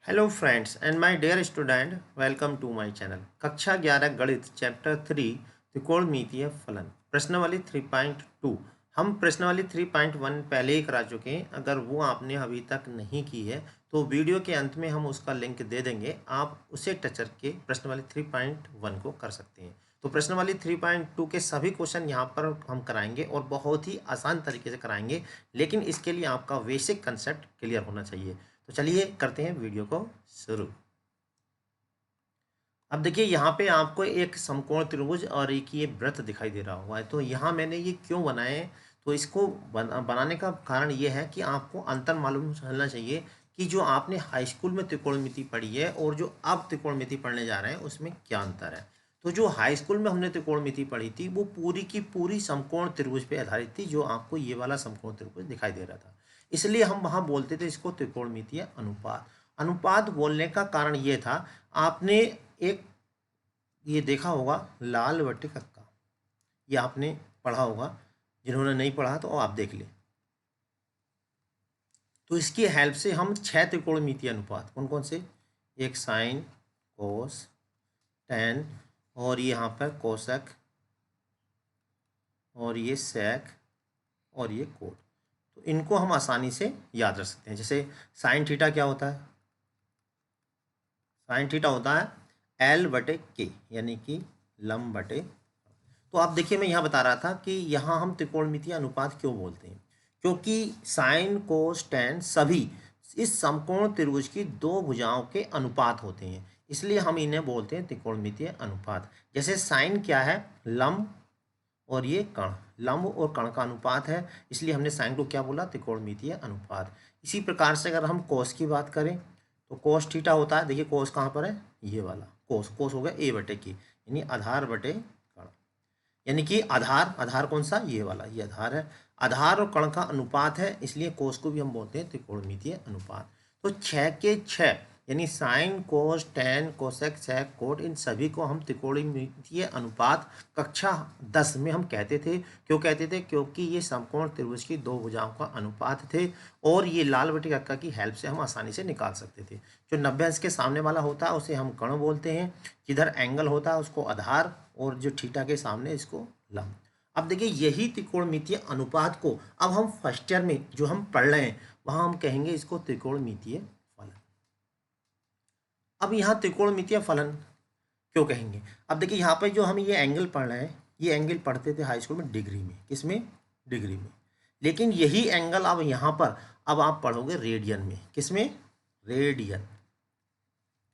Hello friends and my dear student, welcome to my channel. कक्षा 11 गणित chapter 3 त्रिकोणमितीय फलन प्रश्नावली 3.2। हम प्रश्नावली 3.1 पहले ही करा चुके हैं। अगर वो आपने अभी तक नहीं की है तो वीडियो के अंत में हम उसका लिंक दे देंगे, आप उसे टच करके प्रश्नावली 3.1 को कर सकते हैं। तो प्रश्नावली 3.2 के सभी क्वेश्चन यहाँ पर हम कराएंगे और बहुत ही आसान तरीके से कराएंगे, लेकिन इसके लिए आपका बेसिक कंसेप्ट क्लियर होना चाहिए। तो चलिए करते हैं वीडियो को शुरू। अब देखिए यहाँ पे आपको एक समकोण त्रिभुज और एक ये वृत्त दिखाई दे रहा हुआ है। तो यहाँ मैंने ये क्यों बनाए, तो इसको बनाने का कारण ये है कि आपको अंतर मालूम चलना चाहिए कि जो आपने हाई स्कूल में त्रिकोणमिति पढ़ी है और जो अब त्रिकोणमिति पढ़ने जा रहे हैं उसमें क्या अंतर है। तो जो हाई स्कूल में हमने त्रिकोणमिति पढ़ी थी वो पूरी की पूरी समकोण त्रिभुज पे आधारित थी, जो आपको ये वाला समकोण त्रिभुज दिखाई दे रहा था। इसलिए हम वहाँ बोलते थे इसको त्रिकोणमितीय अनुपात। अनुपात बोलने का कारण ये था, आपने एक ये देखा होगा लाल बटे कक्का, ये आपने पढ़ा होगा। जिन्होंने नहीं पढ़ा तो आप देख लें। तो इसकी हेल्प से हम 6 त्रिकोणमितीय अनुपात कौन कौन से, एक साइन, कोस, टेन, और यहाँ पर कोसक, और ये सेक, और ये कोट, तो इनको हम आसानी से याद रख सकते हैं। जैसे साइन थीटा क्या होता है, साइन थीटा होता है एल बटे के, यानी कि लम बटे। तो आप देखिए मैं यहाँ बता रहा था कि यहाँ हम त्रिकोणमितीय अनुपात क्यों बोलते हैं, क्योंकि साइन कोस टेन सभी इस समकोण त्रिभुज की दो भुजाओं के अनुपात होते हैं, इसलिए हम इन्हें बोलते हैं त्रिकोणमितीय अनुपात। जैसे साइन क्या है, लंब और ये कर्ण, लंब और कर्ण का अनुपात है, इसलिए हमने साइन को क्या बोला, त्रिकोणमितीय अनुपात। इसी प्रकार से अगर हम कोस की बात करें तो कोस थीटा होता है, देखिए कोस कहाँ पर है, ये वाला कोस, कोस हो गया ए बटे की, यानी आधार बटे कर्ण, यानी कि आधार, आधार कौन सा, ये वाला, ये आधार है। आधार और कर्ण का अनुपात है, इसलिए कोस को भी हम बोलते हैं त्रिकोणमितीय अनुपात। तो 6 के 6 यानी sine cos tan cosec sec cot, इन सभी को हम त्रिकोणमितीय अनुपात कक्षा 10 में हम कहते थे। क्यों कहते थे, क्योंकि ये समकोण त्रिभुज की दो भुजाओं का अनुपात थे और ये लाल बटे कक्का की हेल्प से हम आसानी से निकाल सकते थे। जो 90 अंश के सामने वाला होता है उसे हम कर्ण बोलते हैं, जिधर एंगल होता है उसको आधार, और जो थीटा के सामने इसको लंब। अब देखिए यही त्रिकोणमितीय अनुपात को अब हम फर्स्ट ईयर में जो हम पढ़ रहे हैं वहां हम कहेंगे इसको त्रिकोणमितीय फलन। अब यहाँ त्रिकोणमितीय फलन क्यों कहेंगे, अब देखिए यहाँ पे जो हम ये एंगल पढ़ रहे हैं, ये एंगल पढ़ते थे हाई स्कूल में डिग्री में, किसमें, डिग्री में। लेकिन यही एंगल अब यहाँ पर अब आप पढ़ोगे रेडियन में, किसमें, रेडियन,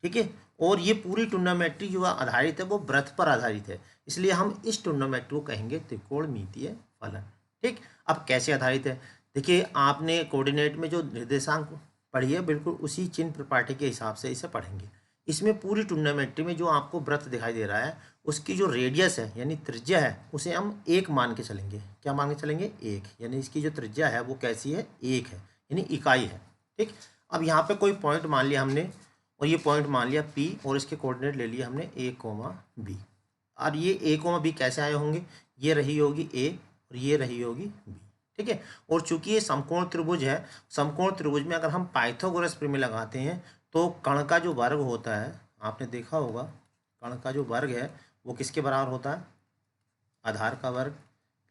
ठीक है। और ये पूरी टूर्नामेंट्री जो आधारित है वो वृत्त पर आधारित है, इसलिए हम इस टूर्नामेंट को कहेंगे त्रिकोणमितीय फलन। ठीक, अब कैसे आधारित है, देखिए आपने कोऑर्डिनेट में जो निर्देशांक पढ़ी है बिल्कुल उसी चिन्ह प्रपाठी के हिसाब से इसे पढ़ेंगे। इसमें पूरी टूर्नामेंट्री में जो आपको वृत्त दिखाई दे रहा है उसकी जो रेडियस है यानी त्रिज्या है उसे हम एक मान के चलेंगे। क्या मान के चलेंगे, एक, यानी इसकी जो त्रिज्या है वो कैसी है, एक है, यानी इकाई है। ठीक, अब यहाँ पे कोई पॉइंट मान लिया हमने और ये पॉइंट मान लिया P और इसके कोऑर्डिनेट ले लिए हमने A, B। और ये A, B कैसे आए होंगे, ये रही होगी A और ये रही होगी B, ठीक है। और चूंकि ये समकोण त्रिभुज है, समकोण त्रिभुज में अगर हम पाइथागोरस प्रमेय लगाते हैं तो कर्ण का जो वर्ग होता है, आपने देखा होगा कर्ण का जो वर्ग है वो किसके बराबर होता है, आधार का वर्ग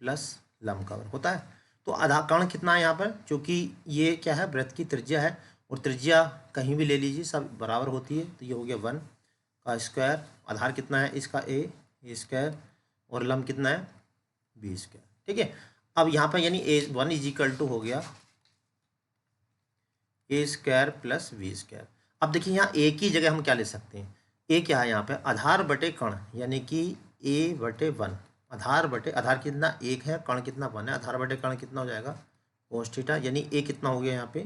प्लस लंब का वर्ग होता है। तो आधार कर्ण कितना है यहाँ पर, चूंकि ये क्या है, वृत्त की त्रिज्या है और त्रिज्या कहीं भी ले लीजिए सब बराबर होती है, तो ये हो गया 1 का स्क्वायर, आधार कितना है इसका ए स्क्वायर, और लंब कितना है बी स्क्वायर, ठीक है। अब यहाँ पर यानी A1 = हो गया ए स्क्वायर प्लस बी स्क्वायर। अब देखिए यहाँ ए की जगह हम क्या ले सकते हैं, ए क्या है यहाँ पे, आधार बटे कर्ण, यानी कि A/1, आधार बटे, आधार कितना एक है, कर्ण कितना 1 है, आधार बटे कर्ण कितना हो जाएगा कोस थीटा, यानी ए कितना हो गया यहाँ पे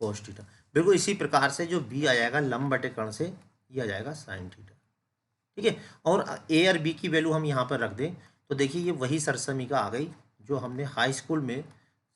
कोस थीटा। बिल्कुल इसी प्रकार से जो बी आ जाएगा लंब बटे कर्ण से, ये आ जाएगा साइन थीटा, ठीक है। और ए और बी की वैल्यू हम यहाँ पर रख दें तो देखिए ये वही सरसमीका आ गई जो हमने हाई स्कूल में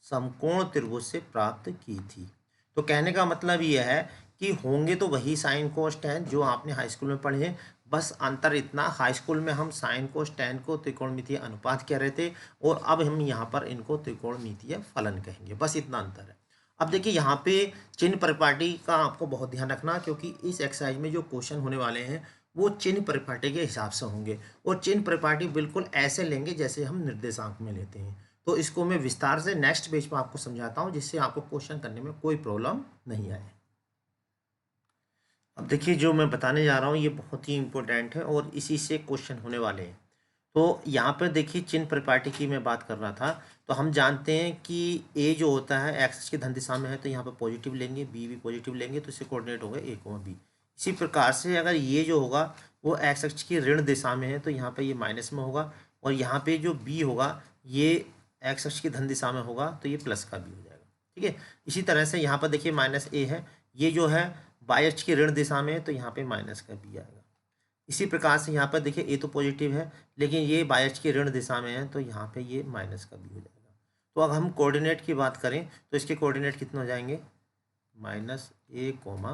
समकोण त्रिभुज से प्राप्त की थी। तो कहने का मतलब ये है कि होंगे तो वही साइन कोस टेन जो आपने हाई स्कूल में पढ़े हैं, बस अंतर इतना, हाई स्कूल में हम साइन कोस टेन को त्रिकोणमितीय अनुपात कह रहे थे और अब हम यहाँ पर इनको त्रिकोणमितीय फलन कहेंगे, बस इतना अंतर है। अब देखिए यहाँ पे चिन्ह परिपाटी का आपको बहुत ध्यान रखना, क्योंकि इस एक्सरसाइज में जो क्वेश्चन होने वाले हैं वो चिन्ह परिपाटी के हिसाब से होंगे, और चिन्ह परिपाटी बिल्कुल ऐसे लेंगे जैसे हम निर्देशांक में लेते हैं। तो इसको मैं विस्तार से नेक्स्ट पेज पर आपको समझाता हूँ, जिससे आपको क्वेश्चन करने में कोई प्रॉब्लम नहीं आए। अब देखिए जो मैं बताने जा रहा हूँ ये बहुत ही इंपॉर्टेंट है और इसी से क्वेश्चन होने वाले हैं। तो यहाँ पर देखिए चिन्ह परिपाटी की मैं बात कर रहा था। तो हम जानते हैं कि ए जो होता है एक्स की धन दिशा में है, तो यहाँ पर पॉजिटिव लेंगे, बी भी पॉजिटिव लेंगे, तो इससे कोऑर्डिनेट होगा ए कोमा बी। इसी प्रकार से अगर ये जो होगा वो एक्स अक्ष की ऋण दिशा में है, तो यहाँ पे ये माइनस में होगा, और यहाँ पे जो बी होगा ये एक्स अक्ष की धन दिशा में होगा, तो ये प्लस का बी हो जाएगा। ठीक है, इसी तरह से यहाँ पर देखिए माइनस ए है, ये जो है वाई अक्ष की ऋण दिशा में है, तो यहाँ पे माइनस का बी आएगा। इसी प्रकार से यहाँ पर देखिए ए तो पॉजिटिव है, लेकिन ये वाई अक्ष की ऋण दिशा में है, तो यहाँ पे ये माइनस का बी हो जाएगा। तो अगर हम कोऑर्डिनेट की बात करें तो इसके कोऑर्डिनेट कितने हो जाएंगे, माइनस ए कोमा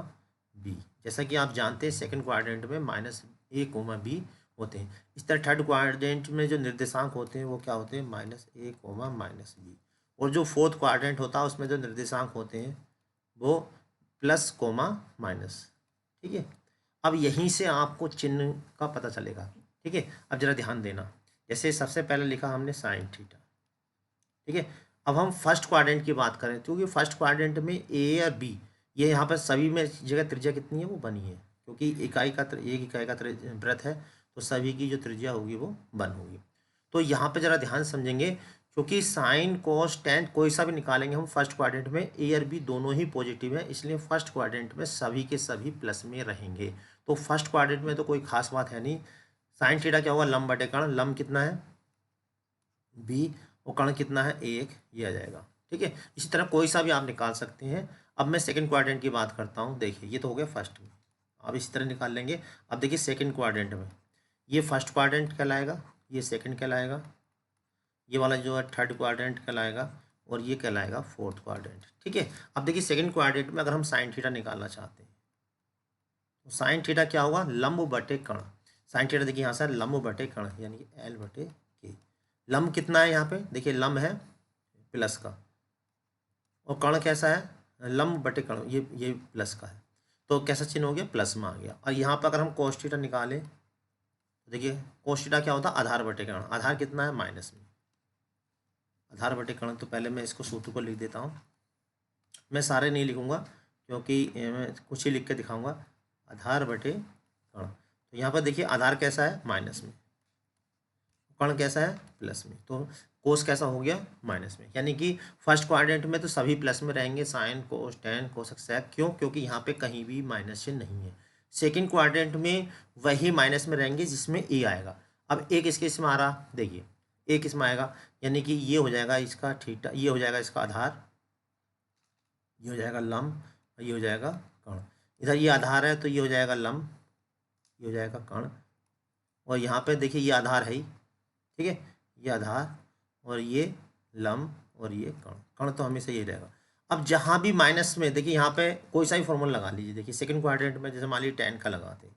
बी। जैसा कि आप जानते हैं सेकंड क्वाड्रेंट में माइनस ए कोमा बी होते हैं। इस तरह थर्ड क्वाड्रेंट में जो निर्देशांक होते हैं वो क्या होते हैं, माइनस ए कोमा माइनस बी। और जो फोर्थ क्वाड्रेंट होता है उसमें जो निर्देशांक होते हैं वो प्लस कोमा माइनस। ठीक है, अब यहीं से आपको चिन्ह का पता चलेगा। ठीक है, अब जरा ध्यान देना, जैसे सबसे पहले लिखा हमने साइन थीटा। ठीक है, अब हम फर्स्ट क्वाड्रेंट की बात करें, क्योंकि फर्स्ट क्वाड्रेंट में ए और बी ये यहाँ पर सभी में जगह त्रिज्या कितनी है, वो बनी है, क्योंकि एक इकाई का वृत्त है, तो सभी की जो त्रिज्या होगी वो बन होगी। तो यहाँ पे जरा ध्यान समझेंगे, क्योंकि साइन कोस टेन कोई सा भी निकालेंगे हम फर्स्ट क्वाड्रेंट में, ए और बी दोनों ही पॉजिटिव है, इसलिए फर्स्ट क्वाड्रेंट में सभी के सभी प्लस में रहेंगे। तो फर्स्ट क्वाड्रेंट में तो कोई खास बात है नहीं। साइन थीटा क्या होगा, लंब बटे कर्ण, लंब कितना है बी, और कर्ण कितना है एक, ये आ जाएगा। ठीक है, इसी तरह कोई सा भी आप निकाल सकते हैं। अब मैं सेकंड क्वाड्रेंट की बात करता हूँ। देखिए ये तो हो गया फर्स्ट में, अब इसी तरह निकाल लेंगे। अब देखिए सेकंड क्वाड्रेंट में ये फर्स्ट क्वाड्रेंट कहलाएगा, ये सेकंड कहलाएगा, ये वाला जो है थर्ड क्वाड्रेंट कहलाएगा, और ये कहलाएगा फोर्थ क्वाड्रेंट। ठीक है, अब देखिए सेकंड क्वाड्रेंट में अगर हम साइन थीटा निकालना चाहते हैं तो साइन थीटा क्या होगा, लंब बटे कर्ण। साइन थीटा देखिए यहाँ से लंब बटे कर्ण, यानी कि एल बटे के। लंब कितना है यहाँ पे, देखिए लंब है प्लस का, और कर्ण कैसा है, लंब बटे कर्ण, ये प्लस का है, तो कैसा चिन्ह हो गया, प्लस में आ गया। और यहाँ पर अगर हम कोस थीटा निकालें तो देखिए कोस थीटा क्या होता है, आधार बटे कर्ण। आधार कितना है, माइनस में, आधार बटे कर्ण। तो पहले मैं इसको सूत्र को लिख देता हूँ, मैं सारे नहीं लिखूंगा क्योंकि मैं कुछ ही लिख के दिखाऊंगा। आधार बटे कर्ण, तो यहाँ पर देखिए आधार कैसा है, माइनस में, कर्ण कैसा है, प्लस में, तो कोस कैसा हो गया, माइनस में। यानी कि फर्स्ट क्वाड्रेंट में तो सभी प्लस में रहेंगे, sine cos tan cosec sec, क्यों, क्योंकि यहाँ पे कहीं भी माइनस चिन्ह नहीं है। सेकंड क्वाड्रेंट में वही माइनस में रहेंगे जिसमें ए आएगा। अब एक इसके इसमें आ रहा, देखिए एक इसमें आएगा, यानी कि ये हो जाएगा इसका थीटा, ये हो जाएगा इसका आधार, ये हो जाएगा लंब, और ये हो जाएगा कर्ण। इधर ये आधार है तो ये हो जाएगा लंब, ये हो जाएगा कर्ण, और यहाँ पे देखिए ये आधार है ही, ठीक है, ये आधार और ये लंब और ये कर्ण। कर्ण तो हमेशा ये रहेगा। अब जहाँ भी माइनस में देखिए यहाँ पे कोई सा भी फॉर्मूला लगा लीजिए। देखिए सेकंड क्वाड्रेंट में जैसे मान लीजिए टेन का लगाते हैं,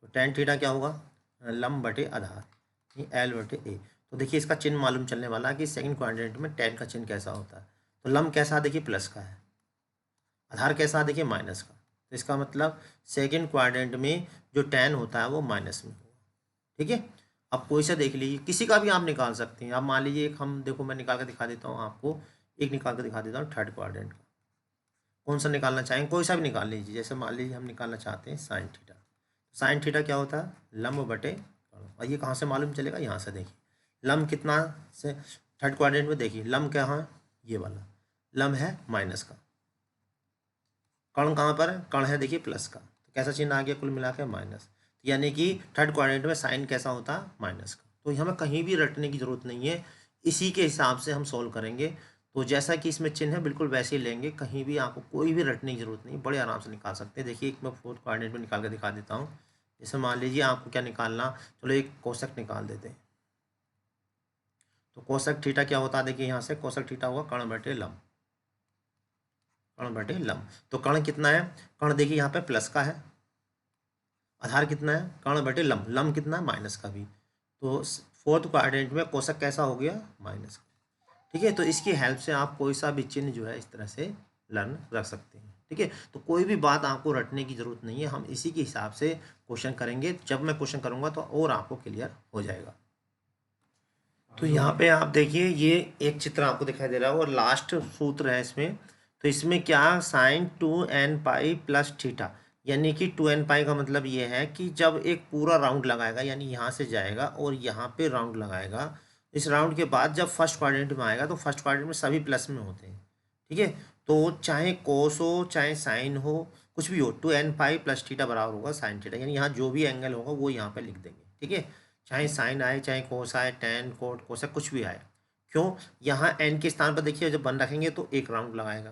तो टेन थीटा क्या होगा, लंब बटे आधार, एल बटे ए। तो देखिए इसका चिन्ह मालूम चलने वाला है कि सेकंड क्वाड्रेंट में टेन का चिन्ह कैसा होता है। तो लंब कैसा, देखिए प्लस का है, आधार कैसा, देखिए माइनस का। तो इसका मतलब सेकंड क्वाड्रेंट में जो टेन होता है वो माइनस में होगा। ठीक है, अब कोई सा देख लीजिए, किसी का भी आप निकाल सकते हैं। अब मान लीजिए एक हम देखो, मैं निकाल कर दिखा देता हूँ आपको, एक निकाल कर दिखा देता हूँ थर्ड क्वाड्रेंट का। कौन सा निकालना चाहेंगे, कोई सा भी निकाल लीजिए। जैसे मान लीजिए हम निकालना चाहते हैं साइन थीटा। साइन थीटा क्या होता है, लंब बटे कर्ण। और ये कहाँ से मालूम चलेगा, यहाँ से देखिए लंब कितना से, थर्ड क्वाड्रेंट में देखिए लंब क्या है, ये वाला लंब है माइनस का, कर्ण कहाँ पर है, कर्ण है देखिए प्लस का, तो कैसा चिन्ह आ गया, कुल मिला के माइनस। यानी कि थर्ड क्वाड्रेंट में साइन कैसा होता है, माइनस का। तो हमें कहीं भी रटने की जरूरत नहीं है, इसी के हिसाब से हम सोल्व करेंगे। तो जैसा कि इसमें चिन्ह है बिल्कुल वैसे ही लेंगे, कहीं भी आपको कोई भी रटने की जरूरत नहीं, बड़े आराम से निकाल सकते हैं। देखिए एक मैं फोर्थ क्वाड्रेंट में निकाल कर दिखा देता हूँ। जैसे मान लीजिए आपको क्या निकालना, चलो एक कोसक निकाल देते हैं। तो कोसक थीटा क्या होता है, देखिए यहाँ से कोसक थीटा होगा कर्ण बटे लंब, कर्ण बटे लंब। तो कर्ण कितना है, कर्ण देखिए यहाँ पे प्लस का है, आधार कितना है, कर्ण बटे लंब, लंब कितना है, माइनस का भी। तो फोर्थ क्वाड्रेंट में कोसक कैसा हो गया, माइनस का। ठीक है, तो इसकी हेल्प से आप कोई सा भी चिन्ह जो है इस तरह से लर्न रख सकते हैं। ठीक है, तो कोई भी बात आपको रटने की ज़रूरत नहीं है, हम इसी के हिसाब से क्वेश्चन करेंगे। जब मैं क्वेश्चन करूँगा तो और आपको क्लियर हो जाएगा। तो यहाँ पे आप देखिए, ये एक चित्र आपको दिखाई दे रहा है और लास्ट सूत्र है इसमें। तो इसमें क्या, sign 2n pi plus theta, यानी कि 2n पाई का मतलब ये है कि जब एक पूरा राउंड लगाएगा, यानी यहाँ से जाएगा और यहाँ पे राउंड लगाएगा, इस राउंड के बाद जब फर्स्ट क्वाड्रेंट में आएगा तो फर्स्ट क्वाड्रेंट में सभी प्लस में होते हैं। ठीक है, तो चाहे कोस हो चाहे साइन हो, कुछ भी हो, 2n पाई प्लस थीटा बराबर होगा साइन थीटा, यानी यहाँ जो भी एंगल होगा वो यहाँ पे लिख देंगे। ठीक है, चाहे साइन आए चाहे कोस आए, टेन कोट कोसा कुछ भी आए। क्यों, यहाँ एन के स्थान पर देखिए जब 1 रखेंगे तो 1 राउंड लगाएगा,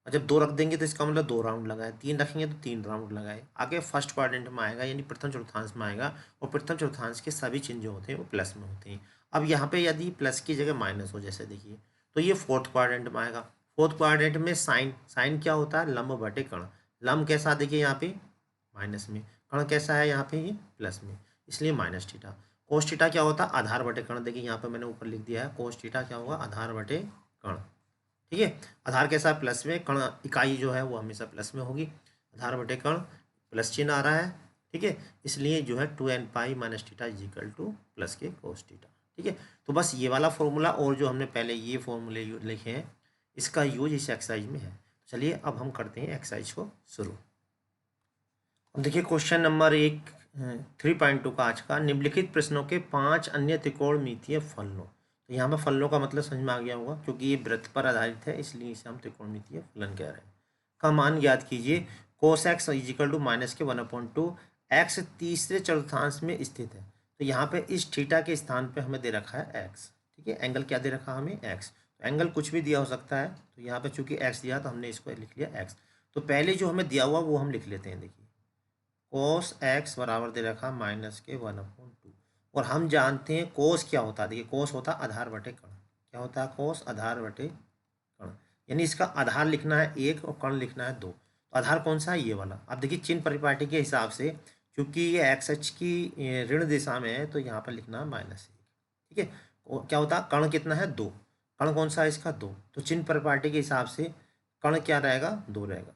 और जब 2 रख देंगे तो इसका मतलब 2 राउंड लगाए, 3 रखेंगे तो 3 राउंड लगाए। आगे फर्स्ट क्वाड्रेंट में आएगा, यानी प्रथम चतुर्थांश में आएगा, और प्रथम चतुर्थांश के सभी चिन्ह जो होते हैं वो प्लस में होते हैं। अब यहाँ पे यदि प्लस की जगह माइनस हो, जैसे देखिए, तो ये फोर्थ क्वाड्रेंट में आएगा। फोर्थ क्वाड्रेंट में साइन, साइन क्या होता है, लंब बटे कर्ण। लंब कैसा, देखिए यहाँ पे माइनस में, कर्ण कैसा है यहाँ पे, ये प्लस में, इसलिए माइनस थीटा। कोस थीटा क्या होता है, आधार बटे कर्ण। देखिए यहाँ पे मैंने ऊपर लिख दिया है, कोस थीटा क्या होगा, आधार बटे कर्ण। ठीक है, आधार कैसा है, प्लस में, कर्ण इकाई जो है वो हमेशा प्लस में होगी, आधार बटे कर्ण प्लस चिन्ह आ रहा है। ठीक है, इसलिए जो है 2n pi minus theta is equal two plus के कोस थीटा। ठीक है, तो बस ये वाला फॉर्मूला और जो हमने पहले ये फॉर्मूले लिखे हैं, इसका यूज इस एक्सरसाइज में है। चलिए अब हम करते हैं एक्सरसाइज को शुरू। अब देखिए क्वेश्चन नंबर 3.2 का आज का, निम्नलिखित प्रश्नों के 5 अन्य त्रिकोणमितीय फलनों। तो यहाँ पर फलनों का मतलब समझ में आ गया होगा, क्योंकि ये वृत्त पर आधारित है, इसलिए इसे हम त्रिकोणमितीय फलन कह रहे हैं। का मान ज्ञात कीजिए, cos x is equal to minus के 1/2, एक्स तीसरे चतुर्थांश में स्थित है। तो यहाँ पे इस थीटा के स्थान पे हमें दे रखा है एक्स। ठीक है, एंगल क्या दे रखा है हमें, एक्स। तो एंगल कुछ भी दिया हो सकता है, तो यहाँ पे चूंकि एक्स दिया तो हमने इसको लिख लिया एक्स। तो पहले जो हमें दिया हुआ वो हम लिख लेते हैं। देखिए कोस एक्स बराबर दे रखा माइनस के 1/2, और हम जानते हैं कोस क्या होता है। देखिए कोस होता है आधार बटे कर्ण। क्या होता है कोस, आधार बटे कर्ण, यानी इसका आधार लिखना है 1 और कर्ण लिखना है 2। तो आधार कौन सा है, ये वाला। अब देखिए चिन्ह परिपाटी के हिसाब से, क्योंकि ये एक्स एच की ऋण दिशा में है, तो यहाँ पर लिखना है -1। ठीक है, क्या होता है, कर्ण कितना है 2, कर्ण कौन सा है इसका 2, तो चिन्ह परिपाटी के हिसाब से कर्ण क्या रहेगा, 2 रहेगा।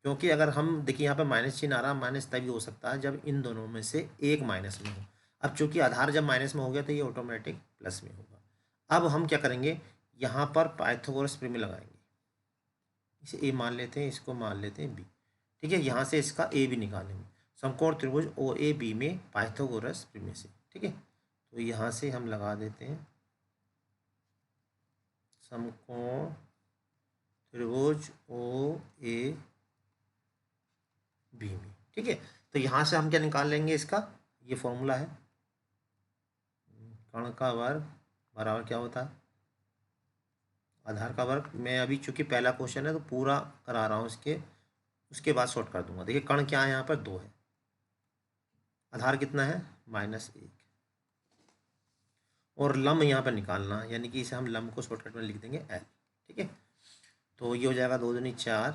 क्योंकि अगर हम देखिए यहाँ पे माइनस चिन्ह आ रहा है, माइनस तभी हो सकता है जब इन दोनों में से एक माइनस में हो। अब चूंकि आधार जब माइनस में हो गया तो ये ऑटोमेटिक प्लस में होगा। अब हम क्या करेंगे, यहाँ पर पाइथागोरस प्रमेय लगाएंगे। इसे ए मान लेते हैं, इसको मान लेते हैं बी। ठीक है, यहाँ से इसका ए भी निकालेंगे, समकोण त्रिभुज ओ ए बी में पाइथागोरस प्रमेय से। ठीक है, तो यहाँ से हम लगा देते हैं समकोण त्रिभुज ओ ए बी में। ठीक है, तो यहाँ से हम क्या निकाल लेंगे, इसका ये फॉर्मूला है, कर्ण का वर्ग बराबर क्या होता है, आधार का वर्ग। मैं अभी चूंकि पहला क्वेश्चन है तो पूरा करा रहा हूँ उसके बाद शॉर्ट कर दूंगा। देखिए कर्ण क्या है, यहाँ पर 2 है, आधार कितना है -1, और लंब यहाँ पर निकालना है, यानी कि इसे हम लंब को शॉर्टकट में लिख देंगे L। ठीक है, तो ये हो जाएगा 2 दूनी 4,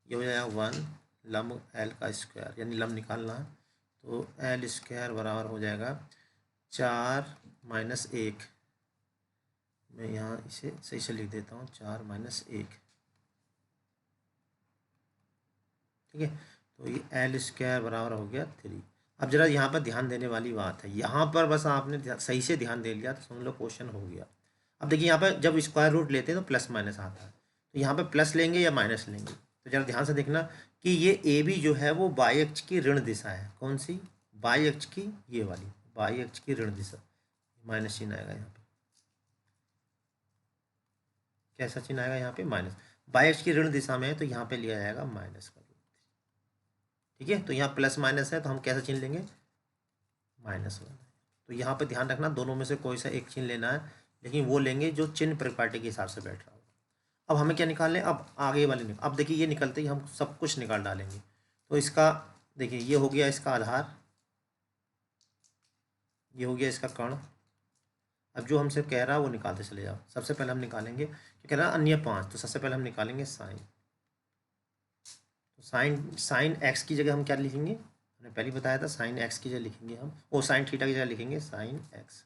ये हो जाएगा 1, लंब L का स्क्वायर, यानी लंब निकालना है, तो L स्क्वायर बराबर हो जाएगा 4 - 1। मैं यहाँ इसे सही से लिख देता हूँ, 4 - 1। ठीक है, तो ये L स्क्वायर बराबर हो गया 3। अब जरा यहाँ पर ध्यान देने वाली बात है, यहाँ पर बस आपने सही से ध्यान दे लिया तो समझ लो क्वेश्चन हो गया। अब देखिए यहाँ पर जब स्क्वायर रूट लेते हैं तो प्लस माइनस आता है, तो यहाँ पर प्लस लेंगे या माइनस लेंगे, तो जरा ध्यान से देखना कि ये ए बी जो है वो बाई अक्ष की ऋण दिशा है। कौन सी, बाई अक्ष की, ये वाली बाई अक्ष की ऋण दिशा, माइनस चिन्ह आएगा यहाँ पे। कैसा चिन्ह आएगा यहाँ पे, माइनस। बाई अक्ष की ऋण दिशा में है तो यहाँ पे लिया जाएगा माइनस का। ठीक है, तो यहाँ प्लस माइनस है तो हम कैसा चिन्ह लेंगे, माइनस वाला। तो यहाँ पे ध्यान रखना दोनों में से कोई सा एक चिन्ह लेना है, लेकिन वो लेंगे जो चिन्ह परिपाटी के हिसाब से बैठ रहा होगा। अब हमें क्या निकालने, अब आगे वाले अब देखिए ये निकलते ही हम सब कुछ निकाल डालेंगे। तो इसका देखिए ये हो गया इसका आधार, ये हो गया इसका कर्ण। अब जो हमसे कह रहा है वो निकालते चले जाओ। सबसे पहले हम निकालेंगे, क्या कह रहा है, अन्य 5, तो सबसे पहले हम निकालेंगे साइन। तो साइन एक्स की जगह हम क्या लिखेंगे, मैंने पहले बताया था, साइन एक्स की जगह लिखेंगे हम, वो साइन थीटा की जगह लिखेंगे साइन एक्स।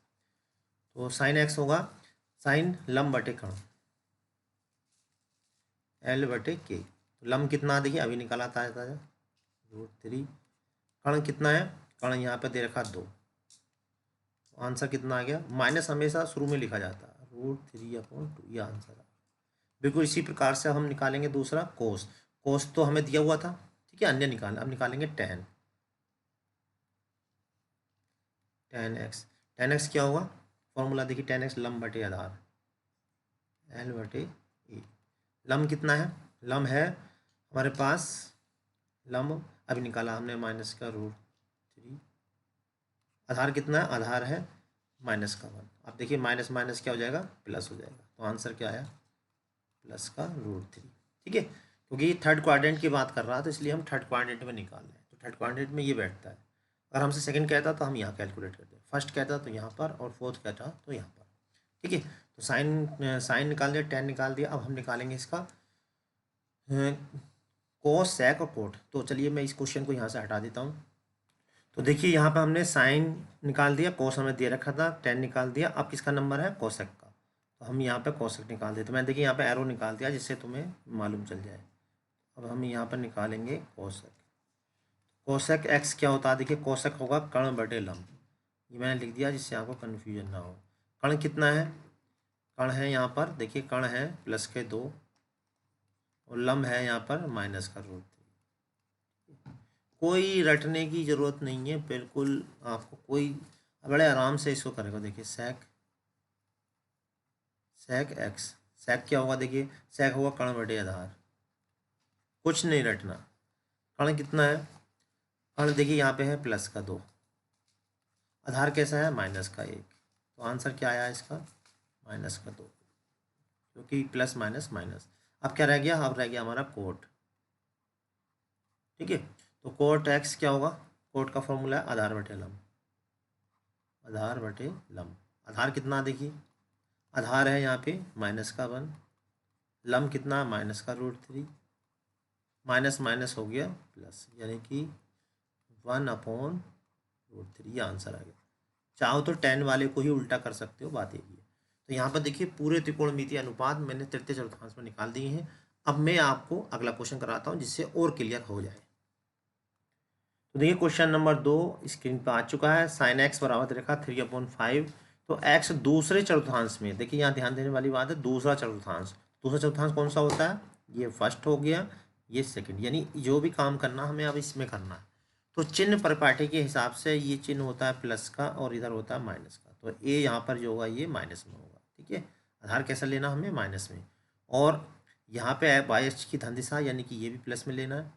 तो साइन एक्स होगा साइन लंब बटे कर्ण, एल बटे के। तो लम कितना देखिए अभी निकाला था √3। कर्ण कितना है, कर्ण यहाँ पे दे रखा 2। तो आंसर कितना आ गया, माइनस हमेशा शुरू में लिखा जाता है, √3/2 ये आंसर है। बिल्कुल इसी प्रकार से हम निकालेंगे दूसरा कोस। कोस तो हमें दिया हुआ था, ठीक है, अन्य निकाल, अब निकालेंगे tan x। tan x क्या होगा, फॉर्मूला देखिए, tan x लम बटे आधार एल बटे ए। लम कितना है, लम है हमारे पास, लम अभी निकाला हमने माइनस का √3। आधार कितना है, आधार है -1। अब देखिए माइनस माइनस क्या हो जाएगा, प्लस हो जाएगा। तो आंसर क्या आया, प्लस का √3। ठीक है, क्योंकि ये थर्ड क्वाड्रेंट की बात कर रहा है तो इसलिए हम थर्ड क्वाड्रेंट में निकाल रहे हैं। तो थर्ड क्वाड्रेंट में ये बैठता है। अगर हमसे सेकंड कहता तो हम यहाँ कैलकुलेट करते, फर्स्ट कहता तो यहाँ पर, और फोर्थ कहता तो यहाँ पर। ठीक है, तो साइन निकाल दिया, tan निकाल दिया। अब हम निकालेंगे इसका कोस, सेक और कोट। तो चलिए मैं इस क्वेश्चन को यहाँ से हटा देता हूँ। तो देखिए यहाँ पर हमने साइन निकाल दिया, कोस हमें दे रखा था, tan निकाल दिया। अब किसका नंबर है, कोसेक का। तो हम यहाँ पे कोसेक निकाल देते। मैं देखिए यहाँ पे एरो निकाल दिया जिससे तुम्हें मालूम चल जाए। अब हम यहाँ पर निकालेंगे कोसेक। कोसेक एक्स क्या होता है, देखिए कोसेक होगा कर्ण बटे लंब। ये मैंने लिख दिया जिससे आपको कन्फ्यूजन ना हो। कर्ण कितना है, कर्ण है यहाँ पर देखिए, कर्ण है +2 और लंब है यहाँ पर -√3। कोई रटने की ज़रूरत नहीं है, बिल्कुल आपको कोई बड़े आराम से इसको करेगा। देखिए सेक एक्स, सेक क्या होगा, देखिए सेक होगा कर्ण बटे आधार, कुछ नहीं रटना। कर्ण कितना है, कर्ण देखिए यहाँ पे है +2, आधार कैसा है -1। तो आंसर क्या आया इसका, -2, क्योंकि प्लस माइनस माइनस। अब क्या रह गया, अब रह गया हमारा कोट। ठीक है, तो कोट एक्स क्या होगा, कोट का फॉर्मूला है आधार बटे लंब, आधार बटे लंब। आधार कितना देखिए, आधार है यहाँ पे -1, लंब कितना -√3, माइनस माइनस हो गया प्लस, यानी कि 1/√3 ये आंसर आ गया। चाहो तो tan वाले को ही उल्टा कर सकते हो, बात यही है। तो यहाँ पर देखिए पूरे त्रिकोणमितीय अनुपात मैंने तृतीय चतुर्थांश में निकाल दिए हैं। अब मैं आपको अगला क्वेश्चन कराता हूँ जिससे और क्लियर हो जाए। तो देखिए क्वेश्चन नंबर 2 स्क्रीन पर आ चुका है। साइन एक्स बराबर रेखा 3/5। तो एक्स दूसरे चतुर्थांश में, देखिए यहाँ ध्यान देने वाली बात है, दूसरा चतुर्थांश। दूसरा चतुर्थांश कौन सा होता है, ये फर्स्ट हो गया, ये सेकंड, यानी जो भी काम करना हमें अब इसमें करना है। तो चिन्ह परिपाटी के हिसाब से ये चिन्ह होता है प्लस का और इधर होता है माइनस का। तो ए यहाँ पर जो होगा ये माइनस में होगा। ठीक है, आधार कैसा लेना हमें, माइनस में। और यहाँ पे है बाई की धन दिशा, यानी कि ये भी प्लस में लेना है।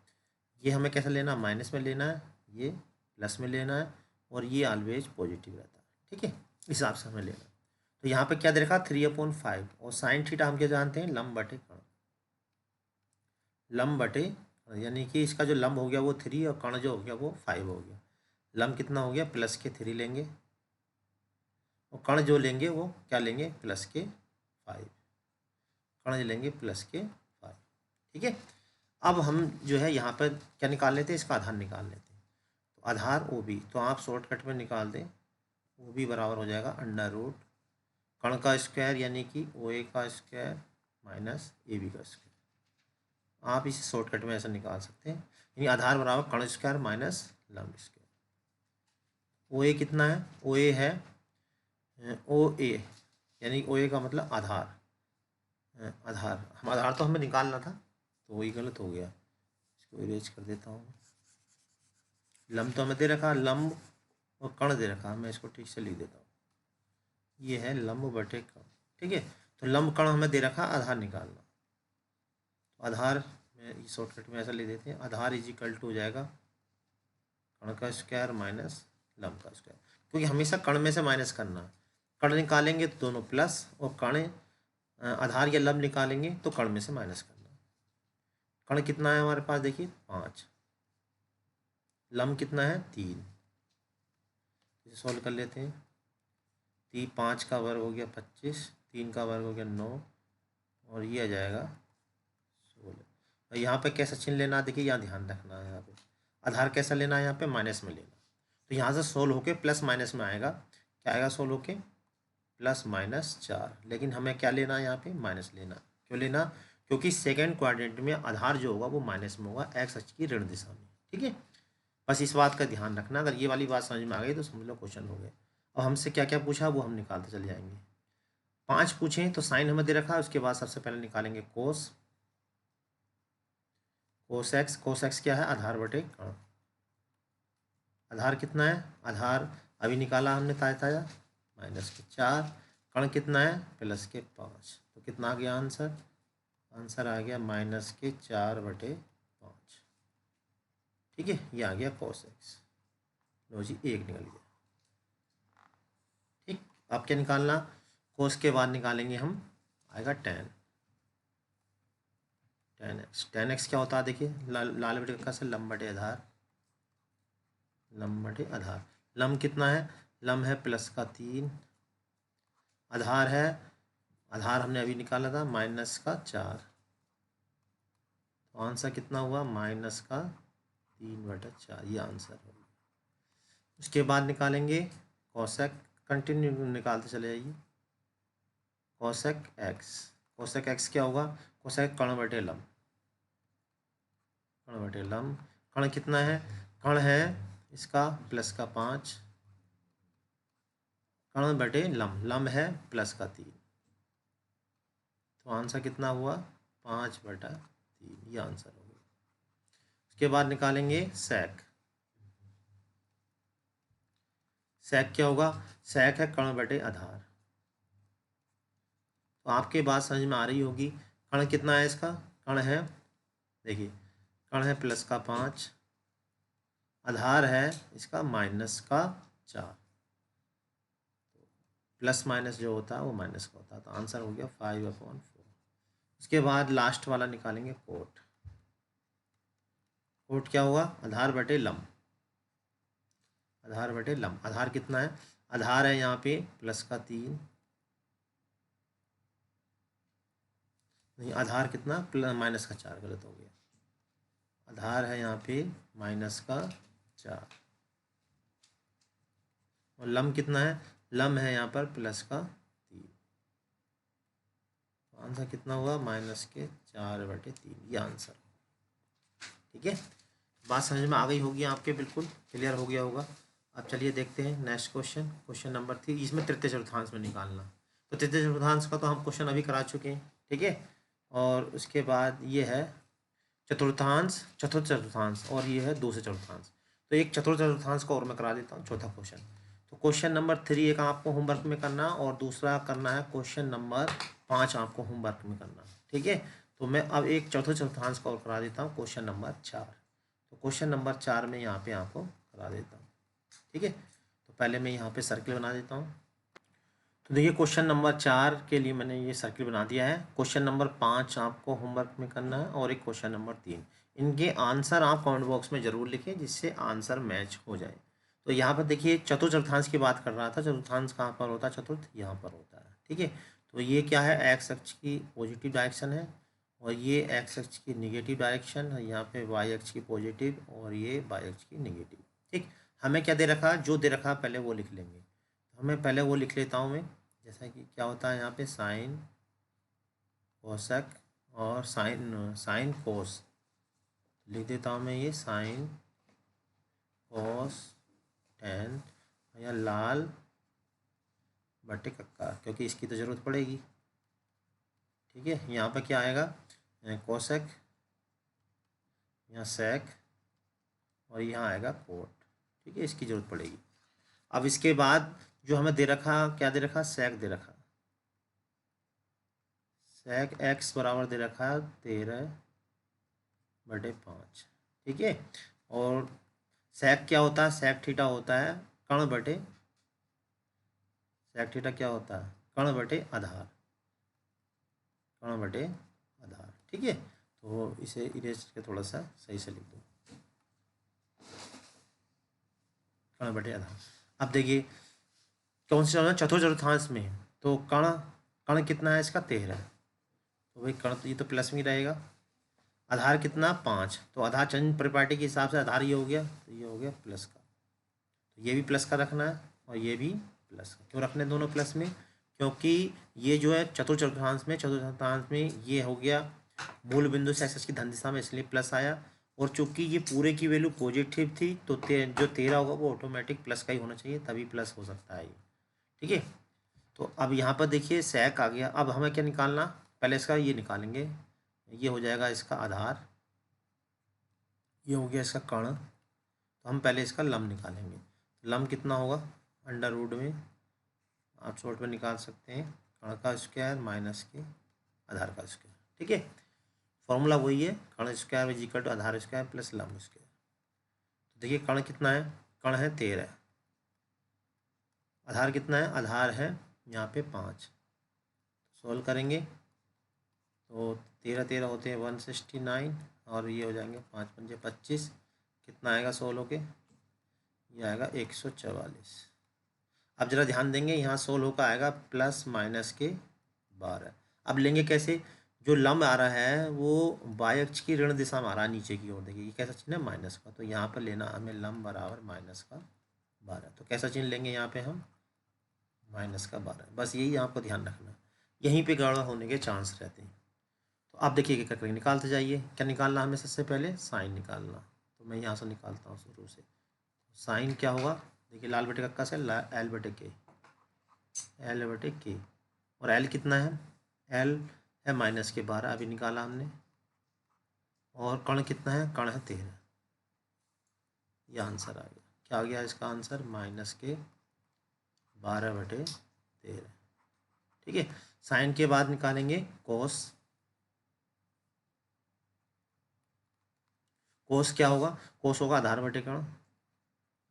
ये हमें कैसा लेना, माइनस में लेना है, ये प्लस में लेना है, और ये ऑलवेज पॉजिटिव रहता है। ठीक है, इस हिसाब से हमें लेना है। तो यहाँ पे क्या दे रखा, 3/5, और साइन थीटा हम क्या जानते हैं, लंब बटे कर्ण, लंब बटे, यानी कि इसका जो लंब हो गया वो 3 और कर्ण जो हो गया वो 5 हो गया। लंब कितना हो गया, +3 लेंगे, और कर्ण जो लेंगे वो क्या लेंगे, +5, कर्ण जो लेंगे +5। ठीक है, अब हम जो है यहाँ पर क्या निकाल लेते हैं, इसका आधार निकाल लेते हैं। तो आधार OB, तो आप शॉर्टकट में निकाल दें, OB बराबर हो जाएगा √ कर्ण का स्क्वायर यानी कि OA का स्क्वायर माइनस AB का स्क्वायर। आप इसे शॉर्टकट में ऐसा निकाल सकते हैं, यानी आधार बराबर कर्ण स्क्वायर माइनस लंब स्क्वायर। OA कितना है, OA है OA, यानी OA का मतलब आधार, आधार हम आधार तो हमें निकालना था, तो वही गलत हो गया, इसको इरेज कर देता हूँ। लंब तो हमें दे रखा, लंब और कर्ण दे रखा, मैं इसको ठीक से लिख देता हूँ। ये है लंब बटे कर्ण। ठीक है, तो लंब कर्ण हमें दे रखा, आधार निकालना। तो आधार में शॉर्टकट में ऐसा लिख देते हैं, आधार = हो जाएगा कर्ण का स्क्वायर माइनस लंब का स्क्वायर, क्योंकि हमेशा कर्ण में से माइनस करना है। कर्ण निकालेंगे तो दोनों प्लस, और कर्ण आधार या लंब निकालेंगे तो कर्ण में से माइनस करना। कर्ण कितना है हमारे पास, देखिए 5, लंब कितना है 3। इसे सॉल्व कर लेते हैं। 5 का वर्ग हो गया 25, 3 का वर्ग हो गया 9, और ये आ जाएगा 16। यहाँ पे कैसा चिन्ह लेना, देखिए यहाँ ध्यान रखना है, यहाँ पे आधार कैसा लेना है, यहाँ पे माइनस में लेना। तो यहाँ से सोल्व होके प्लस माइनस में आएगा, क्या आएगा सोल्व होके, +-4। लेकिन हमें क्या लेना है, यहाँ पे माइनस लेना। क्यों लेना, क्योंकि सेकेंड क्वाड्रेंट में आधार जो होगा वो माइनस में होगा, एक्स अक्ष की ऋण दिशा में। ठीक है, बस इस बात का ध्यान रखना। अगर ये वाली बात समझ में आ गई तो समझ लो क्वेश्चन हो गए। अब हमसे क्या क्या पूछा वो हम निकालते चले जाएंगे। 5 पूछें तो साइन हमें दे रखा है, उसके बाद सबसे पहले निकालेंगे कोस। कोस एक्स क्या है, आधार बटे कण। आधार कितना है, आधार अभी निकाला हमने ताजा ताजा, -4। कण कितना है, +5। तो कितना आ गया आंसर, आंसर आ गया -4/5। ठीक है, ये आ गया कोस एक्स। लो जी, एक निकल गया। ठीक, अब क्या निकालना, कोस के बाद निकालेंगे हम, आएगा टेन एक्स। टेन एक्स क्या होता है देखिए, लाल बटे का से लंब बटे आधार, लंब बटे आधार। लंब कितना है, लंब है +3, आधार है, आधार हमने अभी निकाला था -4। तो आंसर कितना हुआ, -3/4, ये आंसर होगा। उसके बाद निकालेंगे कोसेक, कंटिन्यू निकालते चले जाइए। कोसेक एक्स, कोसेक एक्स क्या होगा, कोसेक कर्ण बटे लंब, कर्ण बटे लंब। कर्ण कितना है, कर्ण है इसका +5, कर्ण बटे लंब, लंब है +3। तो आंसर कितना हुआ, 5/3, ये आंसर हो गया। उसके बाद निकालेंगे सेक। सेक क्या होगा, सेक है कर्ण बटे आधार। तो आपके बात समझ में आ रही होगी। कर्ण कितना है इसका, कर्ण है देखिए, कर्ण है +5, आधार है इसका -4। प्लस माइनस जो होता है वो माइनस का होता है। तो आंसर हो गया 5/4। उसके बाद लास्ट वाला निकालेंगे कोट। कोट क्या होगा, आधार बटे लंब, आधार बटे लंब। आधार कितना है, आधार है यहाँ पे +3, नहीं आधार कितना, -4, गलत हो गया। आधार है यहाँ पे -4 और लंब कितना है, लंब है यहाँ पर +3। आंसर कितना हुआ, -4/3, ये आंसर। ठीक है, बात समझ में आ गई होगी आपके, बिल्कुल क्लियर हो गया होगा। अब चलिए देखते हैं नेक्स्ट क्वेश्चन, क्वेश्चन नंबर 3। इसमें तृतीय चतुर्थांश में निकालना। तो तृतीय चतुर्थांश का तो हम क्वेश्चन अभी करा चुके हैं। ठीक है, और उसके बाद ये है चतुर्थांश, चतुर्थ चतुर्थांश, और ये है दूसरे चतुर्थांश। तो एक चतुर्थ चतुर्थांश का और मैं करा देता हूँ, चौथा क्वेश्चन। तो क्वेश्चन नंबर 3 एक आपको होमवर्क में करना, और दूसरा करना है क्वेश्चन नंबर 5 आपको होमवर्क में करना। ठीक है, तो मैं अब एक चौथे चतुर्थांश का और करा देता हूँ, क्वेश्चन नंबर 4। तो क्वेश्चन नंबर 4 में यहाँ पे आपको करा देता हूँ। ठीक है, तो पहले मैं यहाँ पे सर्किल बना देता हूँ। तो देखिए क्वेश्चन नंबर 4 के लिए मैंने ये सर्किल बना दिया है। क्वेश्चन नंबर 5 आपको होमवर्क में करना है, और एक क्वेश्चन नंबर 3। इनके आंसर आप कमेंट बॉक्स में ज़रूर लिखें, जिससे आंसर मैच हो जाए। तो यहाँ पर देखिए चतुर्थ चतुर्थांश की बात कर रहा था। चतुर्थांश कहाँ पर होता है, चतुर्थ यहाँ पर होता है। ठीक है, तो ये क्या है, एक्स अक्ष की पॉजिटिव डायरेक्शन है, और ये एक्स अक्ष की निगेटिव डायरेक्शन है। यहाँ पे वाई अक्ष की पॉजिटिव, और ये वाई अक्ष की निगेटिव। ठीक, हमें क्या दे रखा, जो दे रखा पहले वो लिख लेंगे। हमें पहले वो लिख लेता हूँ मैं, जैसा कि क्या होता है यहाँ पे साइन कोसक और साइन कोस लिख देता हूँ मैं। ये साइन कोस टेन, या लाल बटे कक्का, क्योंकि इसकी तो ज़रूरत पड़ेगी। ठीक है, यहाँ पर क्या आएगा, कोसक, यहाँ सेक, और यहाँ आएगा कोट। ठीक है, इसकी ज़रूरत पड़ेगी। अब इसके बाद जो हमें दे रखा, क्या दे रखा, सेक दे रखा। सेक एक्स बराबर दे रखा है 13/5। ठीक है, और सेक क्या होता है, सेक थीटा होता है कर्ण बटे, सेक थीटा क्या होता है, कर्ण बटे आधार, कर्ण बटे आधार। ठीक है, तो इसे इरेज करके थोड़ा सा सही से लिख दो, कर्ण बटे आधार। अब देखिए कौन सा चतुर्थ चतुर्थांश में, तो कर्ण, कर्ण कितना है इसका 13। तो भाई कर्ण तो ये तो प्लस में ही रहेगा। आधार कितना 5, तो आधार चंद परिपाटी के हिसाब से आधार ये हो गया, तो ये हो गया प्लस का। तो ये भी प्लस का रखना है, और ये भी प्लस का। क्यों रखने दोनों प्लस में, क्योंकि ये जो है चतुर्थ चतुर्थांश में, चतुर्थ चतुर्थांश में ये हो गया मूल बिंदु से एक्स की धन दिशा में, इसलिए प्लस आया। और चूंकि ये पूरे की वैल्यू पॉजिटिव थी तो जो 13 होगा वो ऑटोमेटिक प्लस का ही होना चाहिए, तभी प्लस हो सकता है ये। ठीक है, तो अब यहाँ पर देखिए sec आ गया। अब हमें क्या निकालना, पहले इसका ये निकालेंगे, ये हो जाएगा इसका आधार, ये हो गया इसका कर्ण। तो हम पहले इसका लम निकालेंगे। लम कितना होगा, अंडर रूट में आप शॉर्ट में निकाल सकते हैं, कर्ण का स्क्वायर माइनस के आधार का स्क्वायर। ठीक है, फॉर्मूला वही है, कर्ण स्क्वायर इज इक्वल टू आधार स्क्वायर प्लस लम स्क्वायर। तो देखिए कर्ण कितना है, कर्ण है 13, आधार कितना है, आधार है यहाँ पे 5। सोल्व करेंगे तो 13 13 होते हैं 169, और ये हो जाएंगे 5 पंजे 25, कितना आएगा 16 के, ये आएगा 144। अब जरा ध्यान देंगे, यहाँ 16 का आएगा प्लस माइनस के 12। अब लेंगे कैसे, जो लंब आ रहा है वो वाई अक्ष की ऋण दिशा में आ रहा है नीचे की ओर, देखिए ये कैसा चिन्ह है, माइनस का, तो यहाँ पर लेना हमें लंब बराबर माइनस का 12। तो कैसा चिन्ह लेंगे यहाँ पे हम, माइनस का 12। बस यही आपको ध्यान रखना, यहीं पे गड़बड़ होने के चांस रहते हैं। तो आप देखिए क्या करेंगे, निकालते जाइए। क्या निकालना हमें, सबसे पहले साइन निकालना। तो मैं यहाँ से निकालता हूँ शुरू से। साइन क्या होगा, देखिए लाल बटे कक्का से एल बटे के, एल बटे के, और एल कितना है, एल है माइनस के 12, अभी निकाला हमने। और कर्ण कितना है, कर्ण है 13, ये आंसर आ गया। क्या आ गया इसका आंसर, माइनस के 12/13। ठीक है, साइन के बाद निकालेंगे कोस। कोस क्या होगा, कोस होगा आधार बटे कर्ण,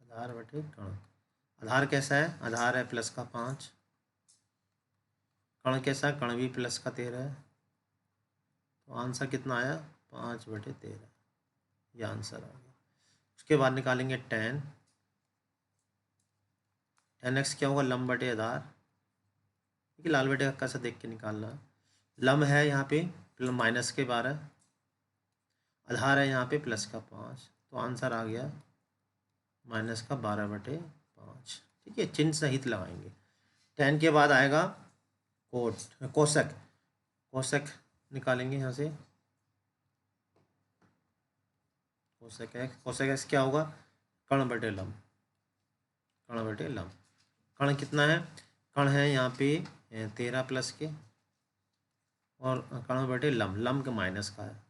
आधार बटे कर्ण। आधार कैसा है, आधार है प्लस का 5, कर्ण कैसा है, कर्ण भी प्लस का 13 है। तो आंसर कितना आया, 5/13, ये आंसर आ गया। उसके बाद निकालेंगे टेन, टेन एक्स क्या होगा, लंब बटे आधार। ठीक है, लाल बटे का कैसा देख के निकालना, लंब है यहाँ पे माइनस के 12, आधार है यहाँ पे प्लस का 5, तो आंसर आ गया माइनस का 12/5। ठीक है, चिन्ह सहित लगाएंगे। टेन के बाद आएगा कोट, कोशक, कोशक निकालेंगे यहाँ से। कोशक एक्स क्या होगा, कर्ण बटे लंब, कर्ण बटे लंब। कर्ण कितना है, कर्ण है यहाँ पे 13 प्लस के, और कर्ण बटे लंब, लंब के माइनस का है।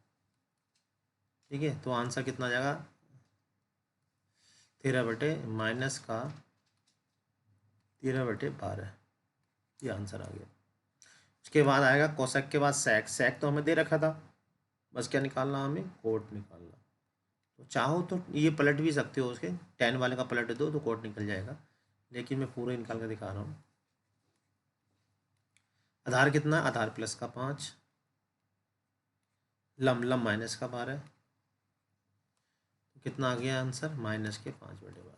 ठीक है, तो आंसर कितना आ जाएगा, 13 बटे माइनस का 13/12, ये आंसर आ गया। उसके बाद आएगा कोशक के बाद सेक, सेक तो हमें दे रखा था, बस क्या निकालना, हमें कोट निकालना। तो चाहो तो ये पलट भी सकते हो, उसके टेन वाले का पलट दो तो कोट निकल जाएगा, लेकिन मैं पूरा निकाल कर दिखा रहा हूँ। आधार कितना, आधार प्लस का 5, लम लम माइनस का 12, तो कितना आ गया आंसर, माइनस के 5/12।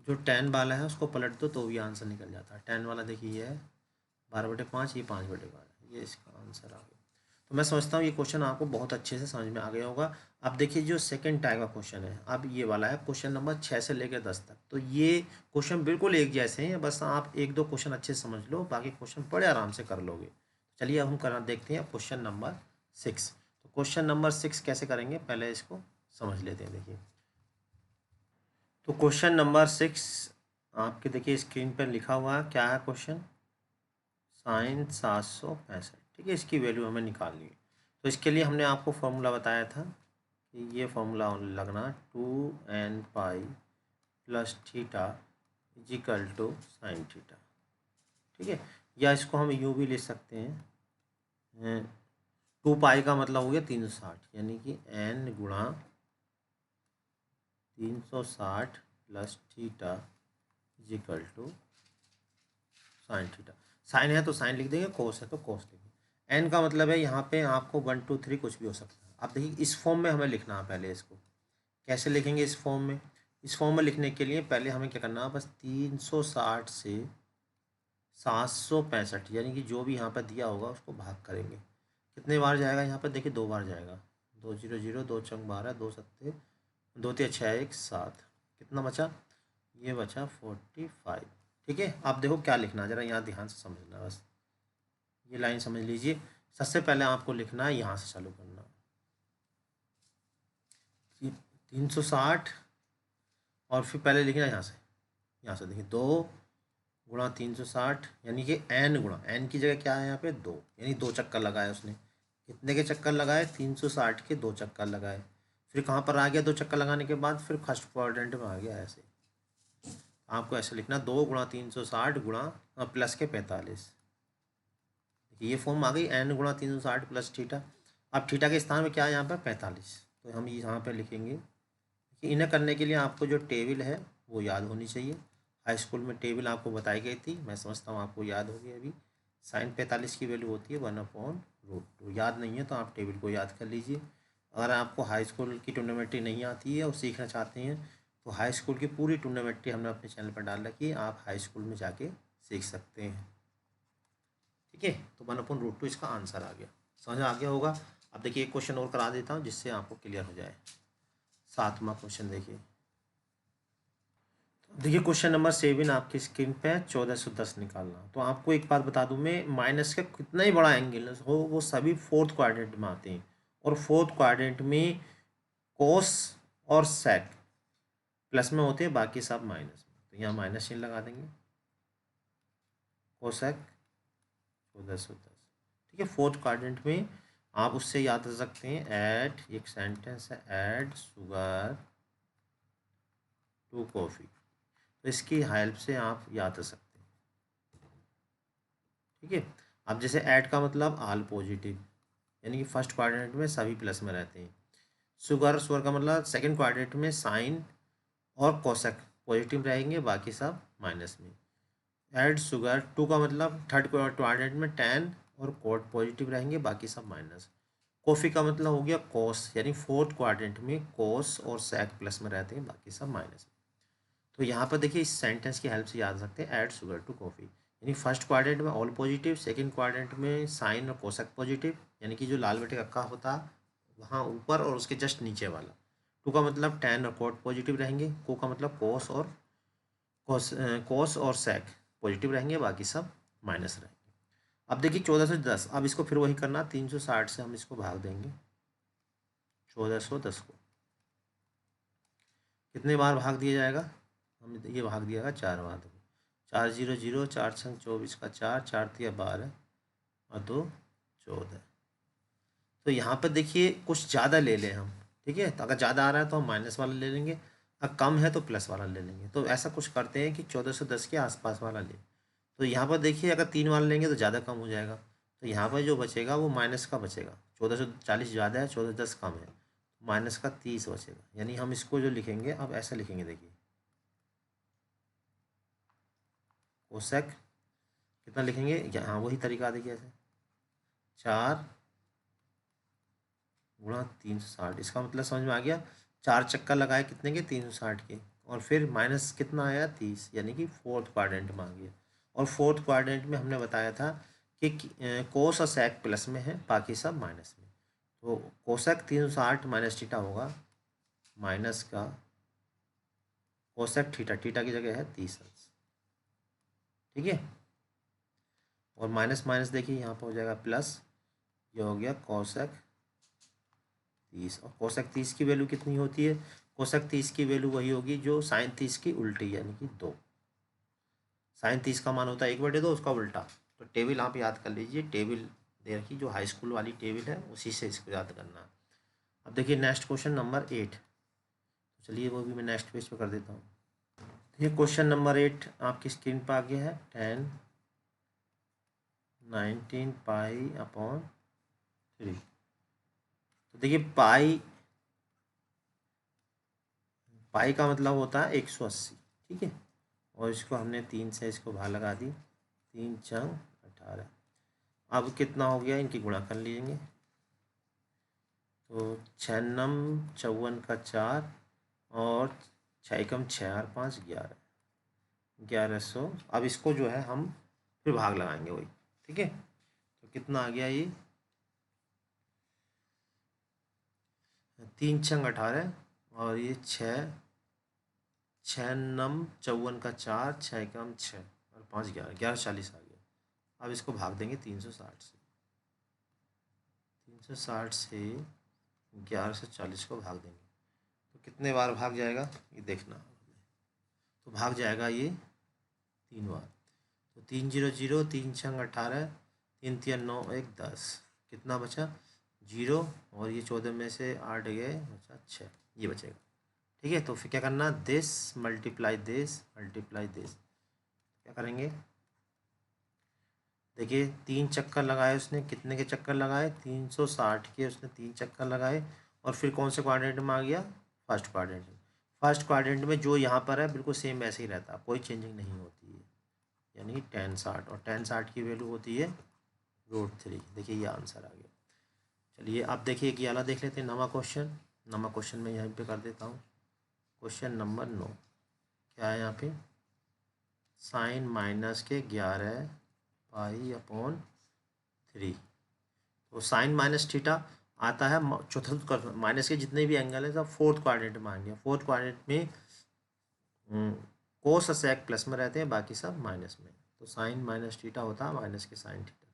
जो टेन वाला है उसको पलट दो तो भी आंसर निकल जाता है। टेन वाला देखिए ये है 12/5, ये 5/12, ये इसका आंसर आ गया। तो मैं समझता हूँ ये क्वेश्चन आपको बहुत अच्छे से समझ में आ गया होगा। अब देखिए जो सेकंड टाइप का क्वेश्चन है, अब ये वाला है क्वेश्चन नंबर 6 से लेकर 10 तक। तो ये क्वेश्चन बिल्कुल एक जैसे हैं, बस आप एक दो क्वेश्चन अच्छे से समझ लो, बाकी क्वेश्चन बड़े आराम से कर लोगे। चलिए अब हम करना देखते हैं क्वेश्चन नंबर 6। तो क्वेश्चन नंबर 6 कैसे करेंगे, पहले इसको समझ लेते हैं। देखिए तो क्वेश्चन नंबर 6 आपके देखिए स्क्रीन पर लिखा हुआ है, क्या है क्वेश्चन, साइन 765। ठीक है, इसकी वैल्यू हमें निकालनी है। तो इसके लिए हमने आपको फॉर्मूला बताया था कि ये फॉर्मूला लगना 2n + थीटा = साइन थीटा। ठीक है, या इसको हम यूँ भी लिख सकते हैं, 2 का मतलब हो गया 360, यानी कि n गुणा 360 + थीटा = साइन थीटा। साइन है तो साइन लिख देंगे, कोस है तो कोस लिखेंगे। एन का मतलब है यहाँ पे आपको 1 2 3 कुछ भी हो सकता है। अब देखिए इस फॉर्म में हमें लिखना है, पहले इसको कैसे लिखेंगे इस फॉर्म में। इस फॉर्म में लिखने के लिए पहले हमें क्या करना है, बस 360 से 765 यानी कि जो भी यहाँ पर दिया होगा उसको भाग करेंगे। कितने बार जाएगा यहाँ पर, देखिए 2 बार जाएगा, 2 0 0, 2 चंग 12, 2 सत्ते 2 3 6 1 7, कितना बचा, ये बचा 45। ठीक है, आप देखो क्या लिखना है, ज़रा यहाँ ध्यान से समझना, बस ये लाइन समझ लीजिए। सबसे पहले आपको लिखना है, यहाँ से चालू करना 360 और फिर पहले लिखना यहाँ से देखिए 2 × 360 यानी कि n गुणा, n की जगह क्या है यहाँ पे 2, यानी 2 चक्कर लगाए उसने। कितने के चक्कर लगाए? 360 के 2 चक्कर लगाए। फिर कहाँ पर आ गया 2 चक्कर लगाने के बाद? फिर फर्स्ट क्वाड्रेंट में आ गया ऐसे। आपको ऐसे लिखना 2 × 360 गुणा प्लस के 45। ये फॉर्म आ गई n × 360 प्लस थीटा। अब थीटा के स्थान में क्या है यहाँ पर? 45। तो हम यहाँ पर लिखेंगे कि इन्हें करने के लिए आपको जो टेबल है वो याद होनी चाहिए। हाई स्कूल में टेबल आपको बताई गई थी, मैं समझता हूँ आपको याद होगी। अभी साइन 45 की वैल्यू होती है 1/√2। याद नहीं है तो आप टेबल को याद कर लीजिए। अगर आपको हाई स्कूल की टूर्नामेंट्री नहीं आती है और सीखना चाहते हैं तो हाई स्कूल की पूरी टूर्नामेंट्री हमने अपने चैनल पर डाल रखी है, आप हाई स्कूल में जाके सीख सकते हैं। ठीक है, तो 1/√2 इसका आंसर आ गया। समझ आ गया होगा। अब देखिए एक क्वेश्चन और करा देता हूँ जिससे आपको क्लियर हो जाए। 7वां क्वेश्चन देखिए। देखिए क्वेश्चन नंबर 7 आपकी स्क्रीन पे 1410 निकालना। तो आपको एक बात बता दूं मैं, माइनस का कितना ही बड़ा एंगल हो वो सभी फोर्थ क्वाड्रेंट में आते हैं, और फोर्थ क्वाड्रेंट में कोस और सेक प्लस में होते हैं, बाकी सब माइनस में। तो यहाँ माइनस चिन्ह लगा देंगे। कोसेक 1410, ठीक है। फोर्थ क्वाड्रेंट में आप उससे याद कर सकते हैं ऐड, एक सेंटेंस है, ऐड शुगर टू कॉफ़ी। तो इसकी हेल्प से आप याद कर सकते हैं। ठीक है। अब जैसे ऐड का मतलब आल पॉजिटिव, यानी कि फर्स्ट क्वाड्रेंट में सभी प्लस में रहते हैं। शुगर, शुगर का मतलब सेकंड क्वाड्रेंट में साइन और कोसेक पॉजिटिव रहेंगे, बाकी सब माइनस में। ऐड शुगर टू का मतलब थर्ड क्वाड्रेंट में टैन और कोट पॉजिटिव रहेंगे, बाकी सब माइनस। कॉफ़ी का मतलब हो गया कोस, यानी फोर्थ क्वाड्रेंट में कोस और सेक प्लस में रहते हैं, बाकी सब माइनस में। तो यहाँ पर देखिए इस सेंटेंस की हेल्प से याद सकते हैं ऐड शुगर टू कॉफ़ी, यानी फर्स्ट क्वाड्रेंट में ऑल पॉजिटिव, सेकंड क्वाड्रेंट में साइन और कोसेक पॉजिटिव, यानी कि जो लाल बटे कक्का होता वहाँ ऊपर और उसके जस्ट नीचे वाला। टू का मतलब टैन और कोट पॉजिटिव रहेंगे, को का मतलब कोस और सेक पॉजिटिव रहेंगे, बाकी सब माइनस रहेंगे। अब देखिए 1410, अब इसको फिर वही करना, 360 से हम इसको भाग देंगे 1410 को। कितने बार भाग दिया जाएगा? हम ये भाग दिया जाएगा 4 बार। 4 0 0, 4 छंग 24 का 4, 4 तिया 12 और 2 14। तो यहाँ पर देखिए कुछ ज़्यादा ले लें हम, ठीक है। तो अगर ज़्यादा आ रहा है तो हम माइनस वाला ले लेंगे, अगर कम है तो प्लस वाला ले लेंगे। तो ऐसा कुछ करते हैं कि 1410 के आसपास वाला ले। तो यहाँ पर देखिए अगर 3 वाला लेंगे तो ज़्यादा कम हो जाएगा, तो यहाँ पर जो बचेगा वो माइनस का बचेगा। 1440 ज़्यादा है, 1410 कम है, माइनस का 30 बचेगा। यानी हम इसको जो लिखेंगे अब ऐसा लिखेंगे, देखिए कोसेक कितना लिखेंगे, यहाँ वही तरीका देखिए ऐसे 4 गुणा 360। इसका मतलब समझ में आ गया। 4 चक्कर लगाए कितने के? 360 के, और फिर माइनस कितना आया? 30, यानी कि फोर्थ क्वाड्रेंट में आ गया। और फोर्थ क्वाड्रेंट में हमने बताया था कि कोस और सेक प्लस में है, बाकी सब माइनस में। तो कोसेक 360 माइनस थीटा होगा, माइनस का कोसेक थीटा, थीटा की जगह है 30 अंश, ठीक है। और माइनस माइनस देखिए यहाँ पर हो जाएगा प्लस, ये हो गया कोसेक 30। और कोसेक 30 की वैल्यू कितनी होती है? कोसेक 30 की वैल्यू वही होगी जो साइन 30 की उल्टी, यानी कि 2। साइन 30 का मान होता है 1/2, उसका उल्टा। तो टेबल आप याद कर लीजिए, टेबल दे रखी जो हाई स्कूल वाली टेबल है उसी से इसको याद करना है। अब देखिए नेक्स्ट क्वेश्चन नंबर 8। तो चलिए वो भी मैं नेक्स्ट पेज पे कर देता हूँ। ये क्वेश्चन नंबर 8 आपकी स्क्रीन पर आ गया है। 10 19 π/3। तो देखिए पाई का मतलब होता है 180, ठीक है। और इसको हमने 3 से इसको भाग लगा दी, 3 चंग 18। अब कितना हो गया, इनकी गुणा कर लीजिए। तो 6 नम 54 का 4 और 6 एकम 6 और 5 11, 1100। अब इसको जो है हम फिर भाग लगाएंगे वही, ठीक है। तो कितना आ गया ये? 3 छंग 18 और ये 6, 6 नम 54 का 4, 6 एकम 6 और 5 11, 1140 आ गया। अब इसको भाग देंगे 360 से। 360 से 1140 को भाग देंगे तो कितने बार भाग जाएगा ये देखना। तो भाग जाएगा ये 3 बार। तो 3 0 0, 3 छंग 18, 3 3 9 1 10, कितना बचा 0, और ये 14 में से 8 गए बचा 6, ये बचेगा। ठीक है, तो फिर क्या करना, this multiply this multiply this, क्या करेंगे देखिए 3 चक्कर लगाए उसने, कितने के चक्कर लगाए 360 के उसने 3 चक्कर लगाए, और फिर कौन से क्वाड्रेंट में आ गया, फर्स्ट क्वाड्रेंट में। फर्स्ट क्वाड्रेंट में जो यहाँ पर है बिल्कुल सेम ऐसे ही रहता है, कोई चेंजिंग नहीं होती है, यानी tan 60, और tan 60 की वैल्यू होती है √3। देखिए ये आंसर आ गया। चलिए अब देखिए एक ये वाला देख लेते हैं, नवा क्वेश्चन मैं यहाँ पे कर देता हूँ। क्वेश्चन नंबर 9 क्या है यहाँ पे, साइन माइनस के 11 पाई अपॉन 3। तो साइन माइनस थीटा आता है चतुर्थ क्वाड्रेंट, माइनस के जितने भी एंगल है सब फोर्थ क्वाड्रेंट में आएंगे। फोर्थ क्वाड्रेंट में कोस सेक प्लस में रहते हैं, बाकी सब माइनस में। तो साइन माइनस थीटा होता है माइनस के साइन थीटा।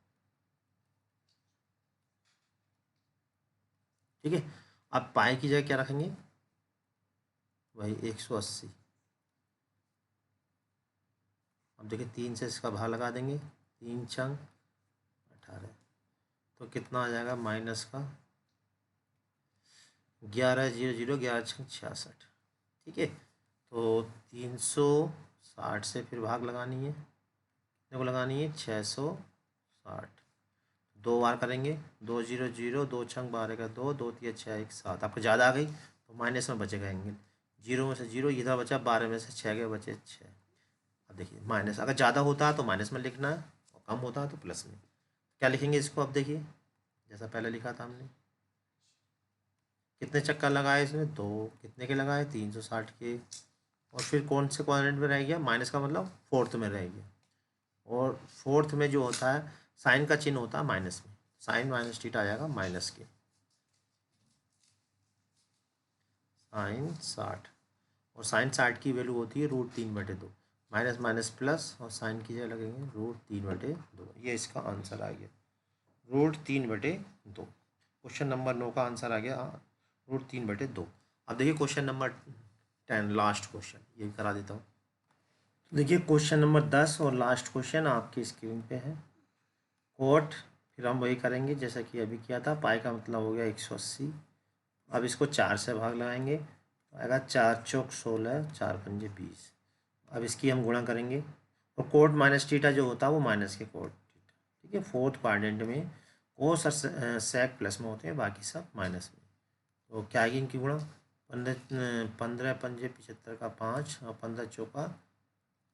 ठीक है, अब पाई की जगह क्या रखेंगे, वही 180। अब देखिए 3 से इसका भाग लगा देंगे, 3 छंग 18, तो कितना आ जाएगा माइनस का 11 0 0, 11 छंग 66। ठीक है, तो 360 से फिर भाग लगानी है, कितने को लगानी है 660, 2 बार करेंगे, 2 0 0, 2 छंग 12 का 2, 2 3 6 1 7, आपको ज़्यादा आ गई तो माइनस में बचेगा एंगल, 0 में से 0 इधर बचा, 12 में से 6 के बचे 6। अब देखिए माइनस अगर ज़्यादा होता है तो माइनस में लिखना है, और कम होता है तो प्लस में। क्या लिखेंगे इसको, अब देखिए जैसा पहले लिखा था हमने, कितने चक्कर लगाए इसमें 2, कितने के लगाए 360 के, और फिर कौन से क्वाड्रेंट में रह गया, माइनस का मतलब फोर्थ में रह गया, और फोर्थ में जो होता है साइन का चिन्ह होता है माइनस में, साइन माइनस थीटा आ जाएगा माइनस के साइन 60, और साइन 60 की वैल्यू होती है √3/2, माइनस माइनस प्लस, और साइन की जगह लगेंगे √3/2। ये इसका आंसर आ गया √3/2। क्वेश्चन नंबर 9 का आंसर आ गया √3/2। अब देखिए क्वेश्चन नंबर 10, लास्ट क्वेश्चन, ये करा देता हूँ। देखिए क्वेश्चन नंबर 10 और लास्ट क्वेश्चन आपकी स्क्रीन पे है। कोट फिर हम वही करेंगे जैसा कि अभी किया था, पाई का मतलब हो गया 180। अब इसको 4 से भाग लगाएंगे तो आएगा 4 चौक 16, 4 पंजे 20। अब इसकी हम गुणा करेंगे, और कोट माइनस थीटा जो होता है वो माइनस के कोट थीटा। ठीक है, फोर्थ क्वाड्रेंट में कोस और सेक प्लस में होते हैं, बाकी सब माइनस में। तो क्या आएगी इनकी गुणा, 15 पंजे 75 का 5, और 15 चौका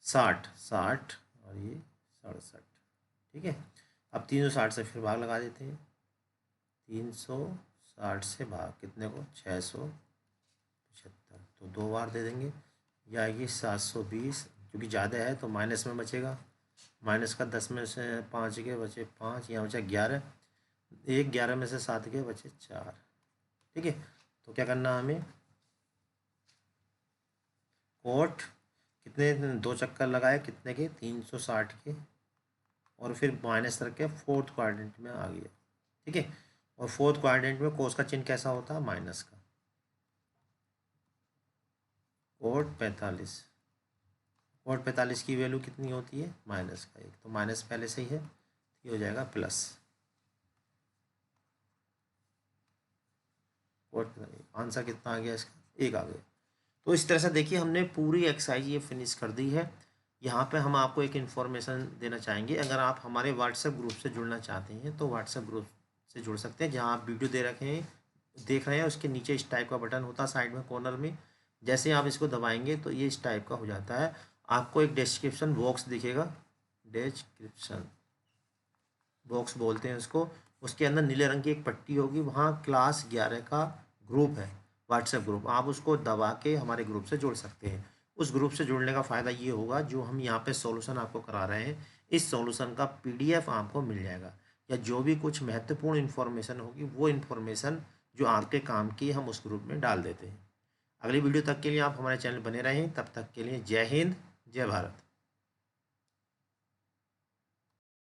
60, और ये 67। ठीक है, अब 360 से फिर भाग लगा देते हैं, 360 से भाग कितने को 675, तो 2 बार दे देंगे, ये आएगी 720, क्योंकि ज़्यादा है तो माइनस में बचेगा, माइनस का 10 में से 5 के बचे 5, यहाँ बचा 11, 11 में से 7 के बचे 4। ठीक है, तो क्या करना हमें, कोट कितने 2 चक्कर लगाए, कितने के 360 के, और फिर माइनस करके फोर्थ क्वाड्रेंट में आ गया। ठीक है, और फोर्थ क्वाड्रेंट में कोस का चिन्ह कैसा होता है, माइनस का, कोट 45। कोट 45 की वैल्यू कितनी होती है, माइनस का 1, तो माइनस पहले से ही है, ये हो जाएगा प्लस कोट। आंसर कितना आ गया इसका, 1 आ गया। तो इस तरह से देखिए हमने पूरी एक्सरसाइज ये फिनिश कर दी है। यहाँ पे हम आपको एक इन्फॉर्मेशन देना चाहेंगे, अगर आप हमारे व्हाट्सएप ग्रुप से जुड़ना चाहते हैं तो व्हाट्सएप ग्रुप से जुड़ सकते हैं, जहाँ आप वीडियो देख रहे हैं उसके नीचे इस टाइप का बटन होता है साइड में कॉर्नर में, जैसे आप इसको दबाएंगे तो ये इस टाइप का हो जाता है। आपको एक डिस्क्रिप्शन बॉक्स दिखेगा, डिस्क्रिप्शन बॉक्स बोलते हैं उसको, उसके अंदर नीले रंग की एक पट्टी होगी, वहाँ क्लास 11 का ग्रुप है, व्हाट्सएप ग्रुप, आप उसको दबा के हमारे ग्रुप से जुड़ सकते हैं। उस ग्रुप से जुड़ने का फ़ायदा ये होगा, जो हम यहाँ पे सॉल्यूशन आपको करा रहे हैं, इस सॉल्यूशन का PDF आपको मिल जाएगा, या जो भी कुछ महत्वपूर्ण इन्फॉर्मेशन होगी वो इन्फॉर्मेशन जो आपके काम की हम उस ग्रुप में डाल देते हैं। अगली वीडियो तक के लिए आप हमारे चैनल बने रहें, तब तक के लिए जय हिंद, जय भारत।